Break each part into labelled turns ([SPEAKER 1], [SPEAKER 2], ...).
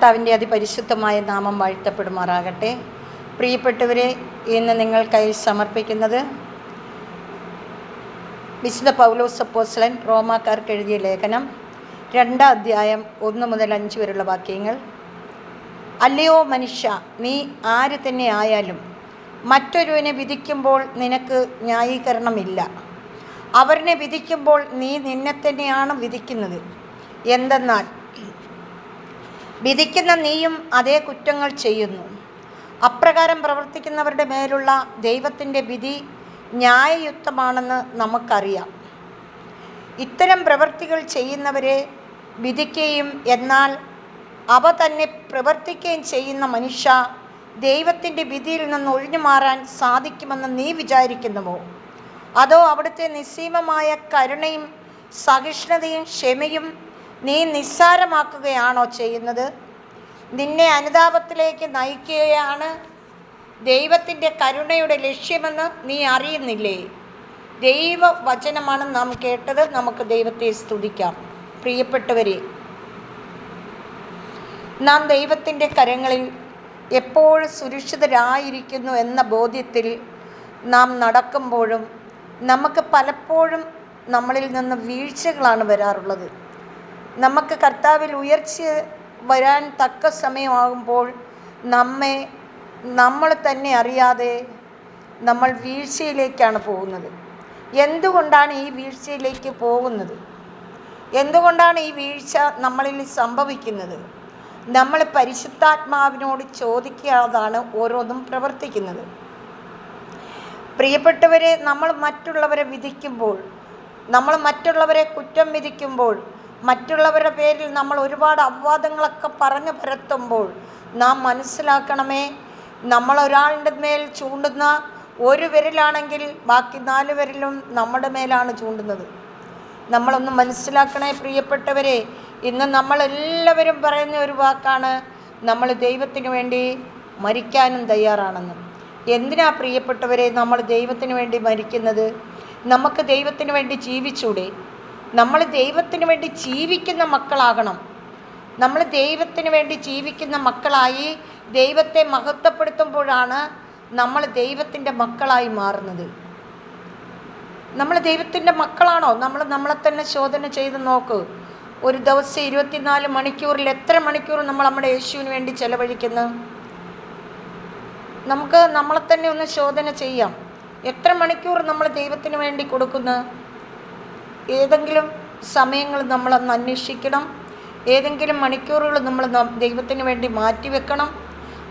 [SPEAKER 1] കർത്താവിൻ്റെ അതിപരിശുദ്ധമായ നാമം വാഴ്ത്തപ്പെടുമാറാകട്ടെ. പ്രിയപ്പെട്ടവരെ, ഇന്ന് നിങ്ങൾക്കായി സമർപ്പിക്കുന്നത് വിശുദ്ധ പൗലോസ് അപ്പോസ്തലൻ റോമാക്കാർക്ക് എഴുതിയ ലേഖനം 2 അധ്യായം 1 മുതൽ 5 വരെയുള്ള വാക്യങ്ങൾ. അല്ലയോ മനുഷ്യ, നീ ആര് തന്നെ ആയാലും മറ്റൊരുവനെ വിധിക്കുമ്പോൾ നിനക്ക് ന്യായീകരണമില്ല. അവരിനെ വിധിക്കുമ്പോൾ നീ നിന്നെ തന്നെയാണ് വിധിക്കുന്നത്. എന്തെന്നാൽ വിധിക്കുന്ന നീയും അതേ കുറ്റങ്ങൾ ചെയ്യുന്നു. അപ്രകാരം പ്രവർത്തിക്കുന്നവരുടെ മേലുള്ള ദൈവത്തിൻ്റെ വിധി ന്യായയുക്തമാണെന്ന് നമുക്കറിയാം. ഇത്തരം പ്രവൃത്തികൾ ചെയ്യുന്നവരെ വിധിക്കുകയും എന്നാൽ അവ തന്നെ പ്രവർത്തിക്കുകയും ചെയ്യുന്ന മനുഷ്യ ദൈവത്തിൻ്റെ വിധിയിൽ നിന്ന് ഒഴിഞ്ഞു മാറാൻ സാധിക്കുമെന്ന് നീ വിചാരിക്കുന്നുവോ? അതോ അവിടുത്തെ നിസ്സീമമായ കരുണയും സഹിഷ്ണുതയും ക്ഷമയും നീ നിസ്സാരമാക്കുകയാണോ ചെയ്യുന്നത്? നിന്നെ അനുതാപത്തിലേക്ക് നയിക്കുകയാണ് ദൈവത്തിൻ്റെ കരുണയുടെ ലക്ഷ്യമെന്ന് നീ അറിയുന്നില്ലേ? ദൈവവചനമാണ് നാം കേട്ടത്. നമുക്ക് ദൈവത്തെ സ്തുതിക്കാം. പ്രിയപ്പെട്ടവരെ, നാം ദൈവത്തിൻ്റെ കരങ്ങളിൽ എപ്പോഴും സുരക്ഷിതരായിരിക്കുന്നു എന്ന ബോധ്യത്തിൽ നാം നടക്കുമ്പോഴും നമുക്ക് പലപ്പോഴും നമ്മളിൽ നിന്ന് വീഴ്ചകളാണ് വരാറുള്ളത്. നമുക്ക് കർത്താവിൽ ഉയർച്ച വരാൻ തക്ക സമയമാകുമ്പോൾ നമ്മൾ തന്നെ അറിയാതെ നമ്മൾ വീഴ്ചയിലേക്കാണ് പോകുന്നത്. എന്തുകൊണ്ടാണ് ഈ വീഴ്ചയിലേക്ക് പോകുന്നത്? എന്തുകൊണ്ടാണ് ഈ വീഴ്ച നമ്മളിൽ സംഭവിക്കുന്നത്? നമ്മൾ പരിശുദ്ധാത്മാവിനോട് ചോദിക്കാതാണ് ഓരോന്നും പ്രവർത്തിക്കുന്നത്. പ്രിയപ്പെട്ടവരെ, നമ്മൾ മറ്റുള്ളവരെ വിധിക്കുമ്പോൾ, നമ്മൾ മറ്റുള്ളവരെ കുറ്റം വിധിക്കുമ്പോൾ, മറ്റുള്ളവരുടെ പേരിൽ നമ്മൾ ഒരുപാട് അപവാദങ്ങളൊക്കെ പറഞ്ഞു പരത്തുമ്പോൾ നാം മനസ്സിലാക്കണമേ, നമ്മൾ ഒരാളുടെ മേൽ ചൂണ്ടുന്ന ഒരു വിരലാണെങ്കിൽ ബാക്കി 4 വിരലും നമ്മുടെ മേലാണ് ചൂണ്ടുന്നത്. നമ്മളൊന്ന് മനസ്സിലാക്കണേ പ്രിയപ്പെട്ടവരെ. ഇന്ന് നമ്മളെല്ലാവരും പറയുന്ന ഒരു വാക്കാണ്, നമ്മൾ ദൈവത്തിന് വേണ്ടി മരിക്കാനും തയ്യാറാണെന്ന്. എന്തിനാ പ്രിയപ്പെട്ടവരെ നമ്മൾ ദൈവത്തിന് വേണ്ടി മരിക്കുന്നത്? നമുക്ക് ദൈവത്തിന് വേണ്ടി ജീവിച്ചൂടെ? നമ്മൾ ദൈവത്തിന് വേണ്ടി ജീവിക്കുന്ന മക്കളാകണം. നമ്മൾ ദൈവത്തിന് വേണ്ടി ജീവിക്കുന്ന മക്കളായി ദൈവത്തെ മഹത്വപ്പെടുത്തുമ്പോഴാണ് നമ്മൾ ദൈവത്തിൻ്റെ മക്കളായി മാറുന്നത്. നമ്മൾ ദൈവത്തിൻ്റെ മക്കളാണോ? നമ്മളെ തന്നെ ശോധന ചെയ്ത് നോക്ക്. ഒരു ദിവസം 24 മണിക്കൂറിൽ എത്ര മണിക്കൂർ നമ്മൾ നമ്മുടെ യേശുവിന് വേണ്ടി ചെലവഴിക്കുന്നു? നമുക്ക് നമ്മളെ തന്നെ ഒന്ന് ശോധന ചെയ്യാം. എത്ര മണിക്കൂർ നമ്മൾ ദൈവത്തിന് വേണ്ടി കൊടുക്കുന്നു? ഏതെങ്കിലും സമയങ്ങൾ നമ്മളൊന്ന് അന്വേഷിക്കണം. ഏതെങ്കിലും മണിക്കൂറുകൾ നമ്മൾ ദൈവത്തിന് വേണ്ടി മാറ്റിവെക്കണം.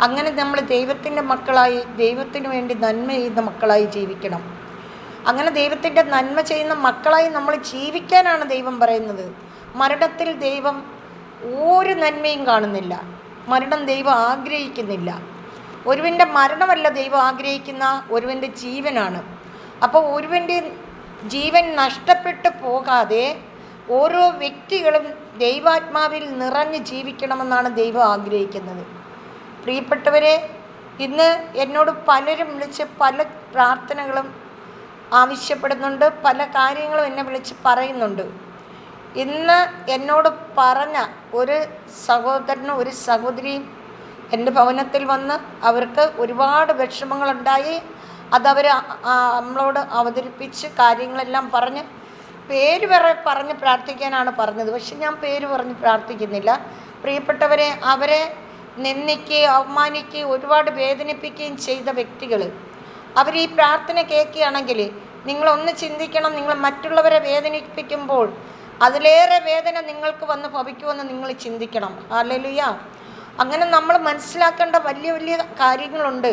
[SPEAKER 1] അങ്ങനെ നമ്മൾ ദൈവത്തിൻ്റെ മക്കളായി, ദൈവത്തിന് വേണ്ടി നന്മ ചെയ്യുന്ന മക്കളായി ജീവിക്കണം. അങ്ങനെ ദൈവത്തിൻ്റെ നന്മ ചെയ്യുന്ന മക്കളായി നമ്മൾ ജീവിക്കാനാണ് ദൈവം പറയുന്നത്. മരണത്തിൽ ദൈവം ഒരു നന്മയും കാണുന്നില്ല. മരണം ദൈവം ആഗ്രഹിക്കുന്നില്ല. ഒരുവൻ്റെ മരണമല്ല ദൈവം ആഗ്രഹിക്കുന്ന, ഒരുവൻ്റെ ജീവനാണ്. അപ്പോൾ ഒരുവൻ്റെ ജീവൻ നഷ്ടപ്പെട്ടു പോകാതെ ഓരോ വ്യക്തികളും ദൈവാത്മാവിൽ നിറഞ്ഞ് ജീവിക്കണമെന്നാണ് ദൈവം ആഗ്രഹിക്കുന്നത്. പ്രിയപ്പെട്ടവരെ, ഇന്ന് എന്നോട് പലരും വിളിച്ച് പല പ്രാർത്ഥനകളും ആവശ്യപ്പെടുന്നുണ്ട്. പല കാര്യങ്ങളും എന്നെ വിളിച്ച് പറയുന്നുണ്ട്. ഇന്ന് എന്നോട് പറഞ്ഞ ഒരു സഹോദരനും ഒരു സഹോദരിയും എൻ്റെ ഭവനത്തിൽ വന്ന് അവർക്ക് ഒരുപാട് വിഷമങ്ങളുണ്ടായി. അതവർ നമ്മളോട് അവതരിപ്പിച്ച് കാര്യങ്ങളെല്ലാം പറഞ്ഞ് പേര് പറഞ്ഞ് പ്രാർത്ഥിക്കാനാണ് പറഞ്ഞത്. പക്ഷെ ഞാൻ പേര് പറഞ്ഞ് പ്രാർത്ഥിക്കുന്നില്ല. പ്രിയപ്പെട്ടവരെ, അവരെ നിന്ദിക്കുകയും അവമാനിക്കുകയും ഒരുപാട് വേദനിപ്പിക്കുകയും ചെയ്ത വ്യക്തികൾ അവർ ഈ പ്രാർത്ഥന കേൾക്കുകയാണെങ്കിൽ നിങ്ങളൊന്ന് ചിന്തിക്കണം. നിങ്ങൾ മറ്റുള്ളവരെ വേദനിപ്പിക്കുമ്പോൾ അതിലേറെ വേദന നിങ്ങൾക്ക് വന്ന് ഭവിക്കുമെന്ന് നിങ്ങൾ ചിന്തിക്കണം. ഹല്ലേലൂയ. അങ്ങനെ നമ്മൾ മനസ്സിലാക്കേണ്ട വലിയ വലിയ കാര്യങ്ങളുണ്ട്.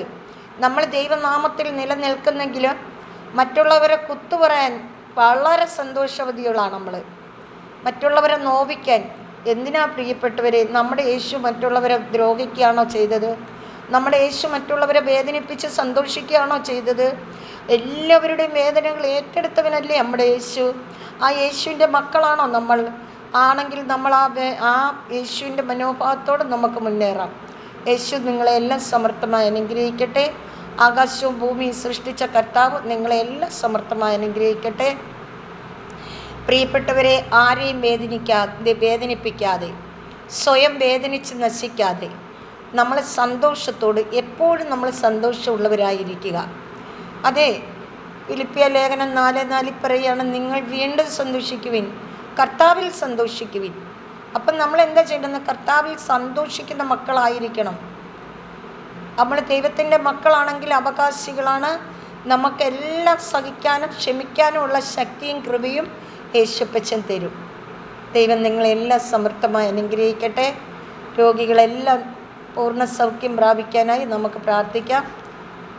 [SPEAKER 1] നമ്മൾ ദൈവനാമത്തിൽ നിലനിൽക്കുന്നെങ്കിലും മറ്റുള്ളവരെ കുത്തുപറയാൻ വളരെ സന്തോഷവതികളാണ് നമ്മൾ. മറ്റുള്ളവരെ നോവിക്കാൻ എന്തിനാ പ്രിയപ്പെട്ടവരെ? നമ്മുടെ യേശു മറ്റുള്ളവരെ ദ്രോഹിക്കുകയാണോ ചെയ്തത്? നമ്മുടെ യേശു മറ്റുള്ളവരെ വേദനിപ്പിച്ച് സന്തോഷിക്കുകയാണോ ചെയ്തത്? എല്ലാവരുടെയും വേദനകൾ ഏറ്റെടുത്തവനല്ലേ നമ്മുടെ യേശു. ആ യേശുവിൻ്റെ മക്കളാണോ നമ്മൾ? ആണെങ്കിൽ നമ്മൾ ആ യേശുവിൻ്റെ മനോഭാവത്തോടെ നമുക്ക് മുന്നേറാം. യേശു നിങ്ങളെല്ലാം സമർത്ഥമായി അനുഗ്രഹിക്കട്ടെ. ആകാശവും ഭൂമിയും സൃഷ്ടിച്ച കർത്താവ് നിങ്ങളെല്ലാം സമർത്ഥമായി അനുഗ്രഹിക്കട്ടെ. പ്രിയപ്പെട്ടവരെ, ആരെയും വേദനിപ്പിക്കാതെ സ്വയം വേദനിച്ച് നശിക്കാതെ നമ്മൾ സന്തോഷത്തോട് എപ്പോഴും നമ്മൾ സന്തോഷമുള്ളവരായിരിക്കുക. അതെ, ഫിലിപ്പിയ ലേഖനം 4:4 പറയുകയാണ്, നിങ്ങൾ വീണ്ടും സന്തോഷിക്കുവിൻ, കർത്താവിൽ സന്തോഷിക്കുവിൻ. അപ്പം നമ്മൾ എന്താ ചെയ്യേണ്ടത്? കർത്താവിൽ സന്തോഷിക്കുന്ന മക്കളായിരിക്കണം. നമ്മൾ ദൈവത്തിൻ്റെ മക്കളാണെങ്കിൽ അവകാശികളാണ്. നമുക്കെല്ലാം സഹിക്കാനും ക്ഷമിക്കാനുമുള്ള ശക്തിയും കൃപയും യേശുപ്പച്ചൻ തരും. ദൈവം നിങ്ങളെല്ലാം സമൃദ്ധമായി അനുഗ്രഹിക്കട്ടെ. രോഗികളെല്ലാം പൂർണ്ണ സൗഖ്യം പ്രാപിക്കാനായി നമുക്ക് പ്രാർത്ഥിക്കാം.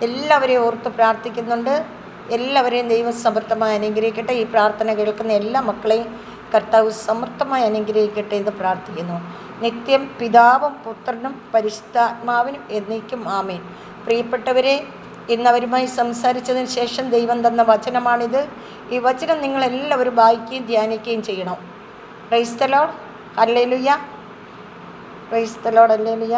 [SPEAKER 1] എല്ലാവരെയും ഓർത്ത് പ്രാർത്ഥിക്കുന്നുണ്ട്. എല്ലാവരെയും ദൈവം സമൃദ്ധമായി അനുഗ്രഹിക്കട്ടെ. ഈ പ്രാർത്ഥന കേൾക്കുന്ന എല്ലാ മക്കളെയും കർത്താവ് സമൃദ്ധമായി അനുഗ്രഹിക്കട്ടെ എന്ന് പ്രാർത്ഥിക്കുന്നു. നിത്യം പിതാവും പുത്രനും പരിശുദ്ധാത്മാവിനും എന്നേക്കും ആമേൻ. പ്രിയപ്പെട്ടവരെ, ഇന്നവരുമായി സംസാരിച്ചതിന് ശേഷം ദൈവം തന്ന വചനമാണിത്. ഈ വചനം നിങ്ങളെല്ലാവരും വായിക്കുകയും ധ്യാനിക്കുകയും ചെയ്യണം. Praise the Lord. Hallelujah. Praise the Lord. Hallelujah.